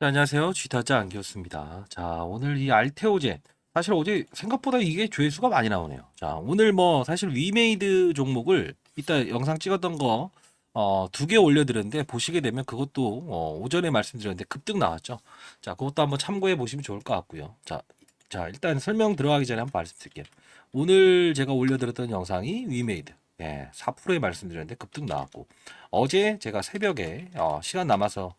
네, 안녕하세요. 쥐타자 안기였습니다. 자, 오늘 이 알테오젠. 사실 어제 생각보다 이게 조회수가 많이 나오네요. 자, 오늘 뭐 사실 위메이드 종목을 이따 영상 찍었던 거, 두 개 올려드렸는데 보시게 되면 그것도, 오전에 말씀드렸는데 급등 나왔죠. 자, 그것도 한번 참고해 보시면 좋을 것 같고요. 자, 일단 설명 들어가기 전에 한번 말씀드릴게요. 오늘 제가 올려드렸던 영상이 위메이드. 예, 4%에 말씀드렸는데 급등 나왔고, 어제 제가 새벽에, 시간 남아서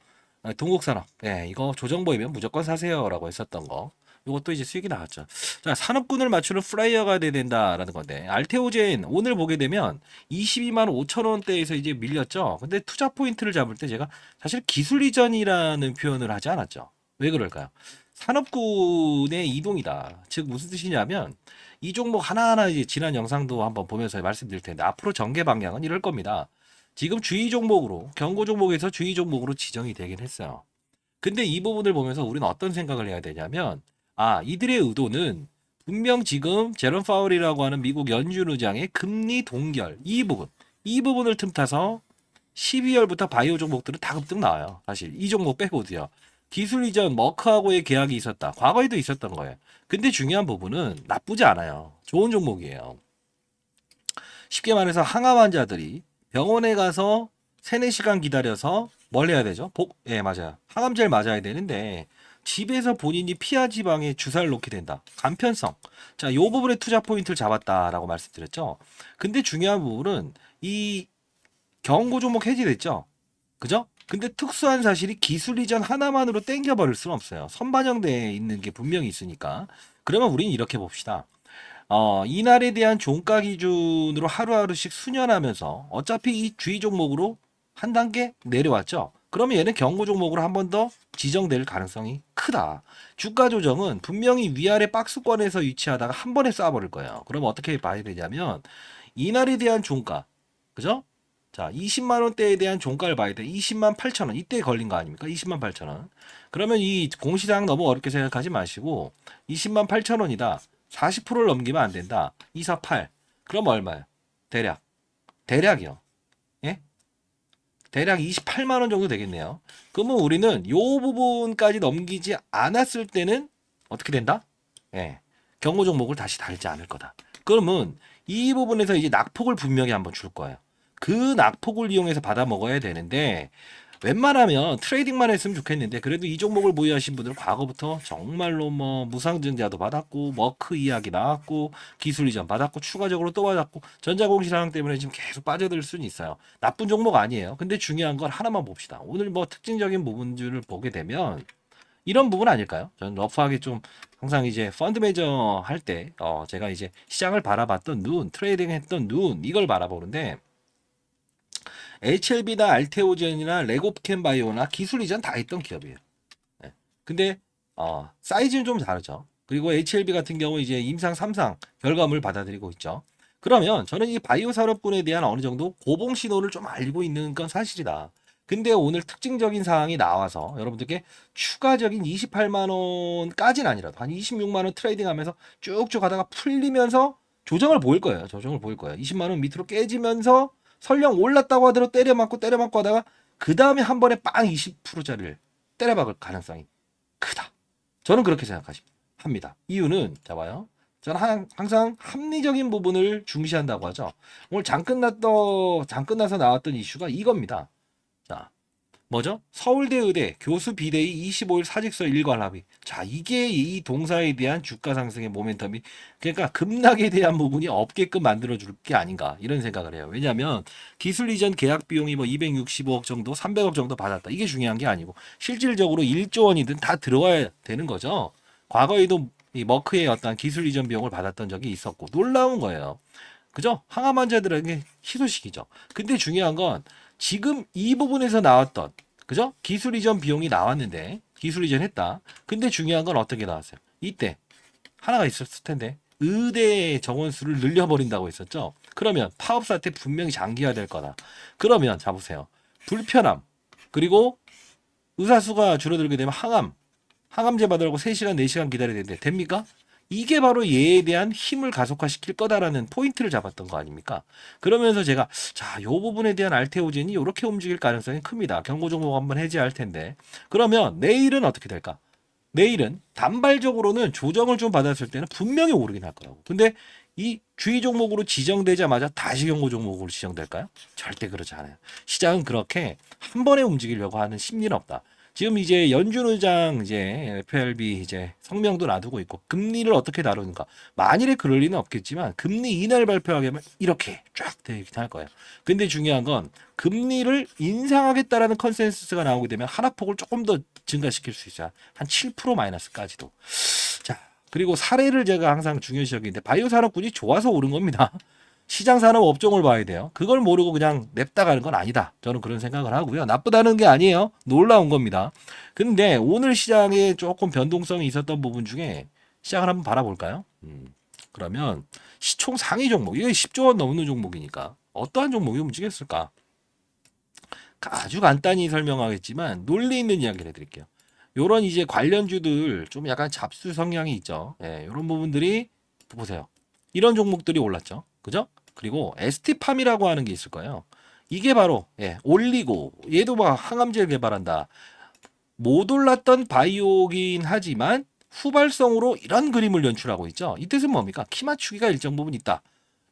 동국산업. 예, 이거 조정 보이면 무조건 사세요라고 했었던 거. 이것도 이제 수익이 나왔죠. 자, 산업군을 맞추는 플라이어가 돼야 된다라는 건데, 알테오젠 오늘 보게 되면 22만 5천 원대에서 이제 밀렸죠. 근데 투자 포인트를 잡을 때 제가 사실 기술 이전이라는 표현을 하지 않았죠. 왜 그럴까요? 산업군의 이동이다. 즉 무슨 뜻이냐면 이 종목 하나하나 이제 지난 영상도 한번 보면서 말씀드릴 텐데 앞으로 전개 방향은 이럴 겁니다. 지금 주의 종목으로 경고 종목에서 주의 종목으로 지정이 되긴 했어요. 근데 이 부분을 보면서 우리는 어떤 생각을 해야 되냐면 이들의 의도는 분명 지금 제롬 파월이라고 하는 미국 연준 의장의 금리 동결 이 부분을 틈타서 12월부터 바이오 종목들은 다 급등 나와요. 사실 이 종목 빼고도요. 기술 이전 머크하고의 계약이 있었다. 과거에도 있었던 거예요. 근데 중요한 부분은 나쁘지 않아요. 좋은 종목이에요. 쉽게 말해서 항암 환자들이 병원에 가서 3-4시간 기다려서 뭘 해야 되죠? 예, 맞아요. 항암제를 맞아야 되는데 집에서 본인이 피하 지방에 주사를 놓게 된다. 간편성. 자, 요 부분에 투자 포인트를 잡았다라고 말씀드렸죠. 근데 중요한 부분은 이 경고 종목 해지됐죠. 그죠? 근데 특수한 사실이 기술 이전 하나만으로 땡겨버릴 수는 없어요. 선반영대에 있는 게 분명히 있으니까. 그러면 우리는 이렇게 봅시다. 이날에 대한 종가 기준으로 하루하루씩 수년하면서 어차피 이 주의 종목으로 한 단계 내려왔죠. 그러면 얘는 경고 종목으로 한 번 더 지정될 가능성이 크다. 주가 조정은 분명히 위아래 박스권에서 위치하다가 한 번에 쏴버릴 거예요. 그럼 어떻게 봐야 되냐면 이날에 대한 종가, 그죠? 자, 20만 원대에 대한 종가를 봐야 돼. 20만 8천 원. 이때 걸린 거 아닙니까? 20만 8천 원. 그러면 이 공시장 너무 어렵게 생각하지 마시고 20만 8천 원이다. 40%를 넘기면 안 된다. 248. 그럼 얼마예요? 대략. 대략이요. 예? 대략 28만 원 정도 되겠네요. 그러면 우리는 요 부분까지 넘기지 않았을 때는 어떻게 된다? 예. 경고 종목을 다시 달지 않을 거다. 그러면 이 부분에서 이제 낙폭을 분명히 한번 줄 거예요. 그 낙폭을 이용해서 받아 먹어야 되는데 웬만하면 트레이딩만 했으면 좋겠는데 그래도 이 종목을 보유하신 분들은 과거부터 정말로 뭐 무상증자도 받았고 머크 이야기 나왔고 기술 이전 받았고 추가적으로 또 받았고 전자공시 상황 때문에 지금 계속 빠져들 수는 있어요. 나쁜 종목 아니에요. 근데 중요한 건 하나만 봅시다. 오늘 뭐 특징적인 부분들을 보게 되면 이런 부분 아닐까요? 저는 러프하게 좀 항상 이제 펀드 매저 할 때 제가 이제 시장을 바라봤던 눈, 트레이딩 했던 눈 이걸 바라보는데 HLB나 알테오젠이나 레고캠 바이오나 기술 이전 다 했던 기업이에요. 네. 근데 사이즈는 좀 다르죠. 그리고 HLB 같은 경우 이제 임상 3상 결과물 받아들이고 있죠. 그러면 저는 이 바이오 산업군에 대한 어느 정도 고봉 신호를 좀 알고 있는 건 사실이다. 근데 오늘 특징적인 사항이 나와서 여러분들께 추가적인 28만 원까지는 아니라도 한 26만 원 트레이딩 하면서 쭉쭉 가다가 풀리면서 조정을 보일 거예요. 조정을 보일 거예요. 20만 원 밑으로 깨지면서 설령 올랐다고 하더라도 때려맞고 하다가 그 다음에 한 번에 빵 20%짜리를 때려박을 가능성이 크다. 저는 그렇게 생각합니다. 이유는 자 봐요. 저는 항상 합리적인 부분을 중시한다고 하죠. 오늘 장 끝나서 나왔던 이슈가 이겁니다. 자, 뭐죠? 서울대 의대 교수 비대위 25일 사직서 일괄 합의. 자, 이게 이 동사에 대한 주가 상승의 모멘텀이 그러니까 급락에 대한 부분이 없게끔 만들어 줄 게 아닌가 이런 생각을 해요. 왜냐하면 기술 이전 계약 비용이 뭐 265억 정도, 300억 정도 받았다. 이게 중요한 게 아니고 실질적으로 1조 원이든 다 들어와야 되는 거죠. 과거에도 이 머크의 어떤 기술 이전 비용을 받았던 적이 있었고 놀라운 거예요. 그죠? 항암 환자들에게 희소식이죠. 근데 중요한 건 지금 이 부분에서 나왔던 그죠? 기술 이전 비용이 나왔는데 기술 이전했다. 근데 중요한 건 어떻게 나왔어요? 이때 하나가 있었을 텐데 의대 정원 수를 늘려버린다고 했었죠. 그러면 파업 사태 분명히 장기화될 거다. 그러면 자 보세요. 불편함 그리고 의사 수가 줄어들게 되면 항암제 받으라고 3시간 4시간 기다려야 되는데 됩니까? 이게 바로 얘에 대한 힘을 가속화시킬 거다라는 포인트를 잡았던 거 아닙니까? 그러면서 제가 자, 요 부분에 대한 알테오젠이 이렇게 움직일 가능성이 큽니다. 경고 종목 한번 해제할 텐데. 그러면 내일은 어떻게 될까? 내일은 단발적으로는 조정을 좀 받았을 때는 분명히 오르긴 할 거라고. 근데 이 주의 종목으로 지정되자마자 다시 경고 종목으로 지정될까요? 절대 그렇지 않아요. 시장은 그렇게 한 번에 움직이려고 하는 심리는 없다. 지금 이제 연준 의장 이제 FRB 이제 성명도 놔두고 있고 금리를 어떻게 다루는가. 만일에 그럴 리는 없겠지만 금리 인하를 발표하게 하면 이렇게 쫙 되긴 할 거예요. 근데 중요한 건 금리를 인상하겠다라는 컨센서스가 나오게 되면 하락폭을 조금 더 증가시킬 수 있어요. 한 7% 마이너스까지도. 자, 그리고 사례를 제가 항상 중요시 여기는데 바이오 산업군이 좋아서 오른 겁니다. 시장 산업 업종을 봐야 돼요. 그걸 모르고 그냥 냅다 가는 건 아니다. 저는 그런 생각을 하고요. 나쁘다는 게 아니에요. 놀라운 겁니다. 근데 오늘 시장에 조금 변동성이 있었던 부분 중에 시장을 한번 바라볼까요? 그러면 시총 상위 종목, 이게 10조 원 넘는 종목이니까 어떠한 종목이 움직였을까? 아주 간단히 설명하겠지만 논리 있는 이야기를 해드릴게요. 요런 이제 관련주들 좀 약간 잡수 성향이 있죠. 예, 요런 부분들이 보세요. 이런 종목들이 올랐죠. 그죠? 그리고 ST팜이라고 하는 게 있을 거예요. 이게 바로 올리고 얘도 막 항암제를 개발한다. 못 올랐던 바이오긴 하지만 후발성으로 이런 그림을 연출하고 있죠. 이 뜻은 뭡니까? 키 맞추기가 일정 부분 있다.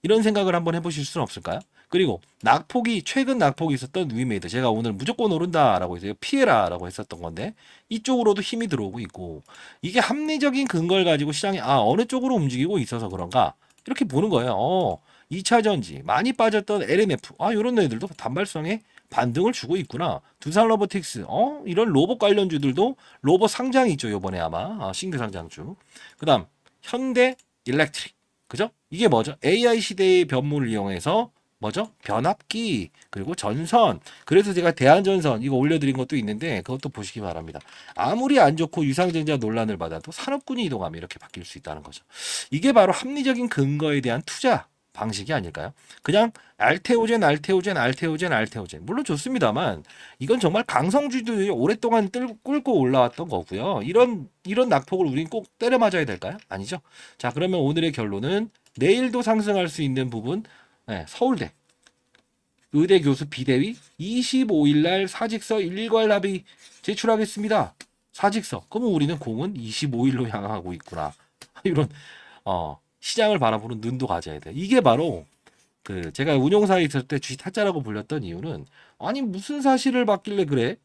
이런 생각을 한번 해보실 수는 없을까요? 그리고 낙폭이 최근 낙폭이 있었던 위메이드 제가 오늘 무조건 오른다라고 해서 피해라라고 했었던 건데 이쪽으로도 힘이 들어오고 있고 이게 합리적인 근거를 가지고 시장이 어느 쪽으로 움직이고 있어서 그런가 이렇게 보는 거예요. 2차 전지 많이 빠졌던 LNF 이런 애들도 단발성에 반등을 주고 있구나. 두산 로보틱스 이런 로봇 관련주들도 로봇 상장이 있죠. 요번에 아마 신규 상장주. 그다음 현대 일렉트릭 그죠? 이게 뭐죠? AI 시대의 변모를 이용해서 뭐죠? 변압기 그리고 전선. 그래서 제가 대한전선 이거 올려드린 것도 있는데 그것도 보시기 바랍니다. 아무리 안 좋고 유상증자 논란을 받아도 산업군이 이동하면 이렇게 바뀔 수 있다는 거죠. 이게 바로 합리적인 근거에 대한 투자 방식이 아닐까요? 그냥 알테오젠 물론 좋습니다만 이건 정말 강성주들이 오랫동안 끌고 올라왔던 거고요. 이런 낙폭을 우린 꼭 때려 맞아야 될까요? 아니죠. 자, 그러면 오늘의 결론은 내일도 상승할 수 있는 부분 서울대 의대 교수 비대위 25일 날 사직서 일괄 합의 제출하겠습니다. 사직서. 그러면 우리는 공은 25일로 향하고 있구나. 이런 시장을 바라보는 눈도 가져야 돼. 이게 바로 그 제가 운용사에 있을 때 주식 타짜라고 불렸던 이유는 아니 무슨 사실을 받길래 그래?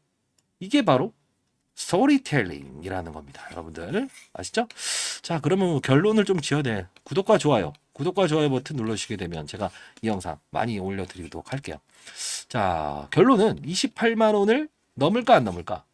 이게 바로 스토리텔링이라는 겁니다. 여러분들 아시죠? 자, 그러면 결론을 좀 지어야 돼. 구독과 좋아요 버튼 눌러주시게 되면 제가 이 영상 많이 올려드리도록 할게요. 자, 결론은 28만 원을 넘을까 안 넘을까?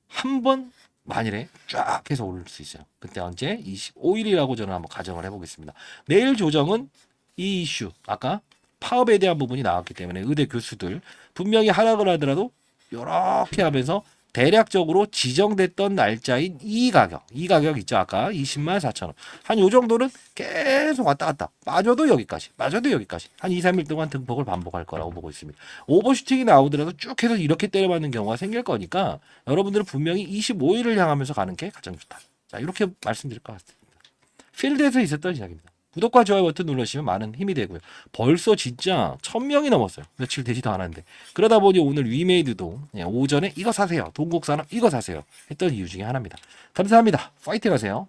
한번 만일에 쫙 해서 오를 수 있어요. 그때 언제? 25일이라고 저는 한번 가정을 해보겠습니다. 내일 조정은 이 이슈 아까 파업에 대한 부분이 나왔기 때문에 의대 교수들 분명히 하락을 하더라도 이렇게 하면서 대략적으로 지정됐던 날짜인 이 가격 있죠. 아까 20만 4천 원. 한 요 정도는 계속 왔다 갔다. 빠져도 여기까지. 한 2, 3일 동안 등폭을 반복할 거라고 보고 있습니다. 오버슈팅이 나오더라도 쭉 해서 이렇게 때려맞는 경우가 생길 거니까 여러분들은 분명히 25일을 향하면서 가는 게 가장 좋다. 자, 이렇게 말씀드릴 것 같습니다. 필드에서 있었던 이야기입니다. 구독과 좋아요 버튼 눌러주시면 많은 힘이 되고요. 벌써 진짜 1000명이 넘었어요. 며칠 되지도 않았는데. 그러다 보니 오늘 위메이드도 오전에 이거 사세요. 동국산업 이거 사세요. 했던 이유 중에 하나입니다. 감사합니다. 파이팅 하세요.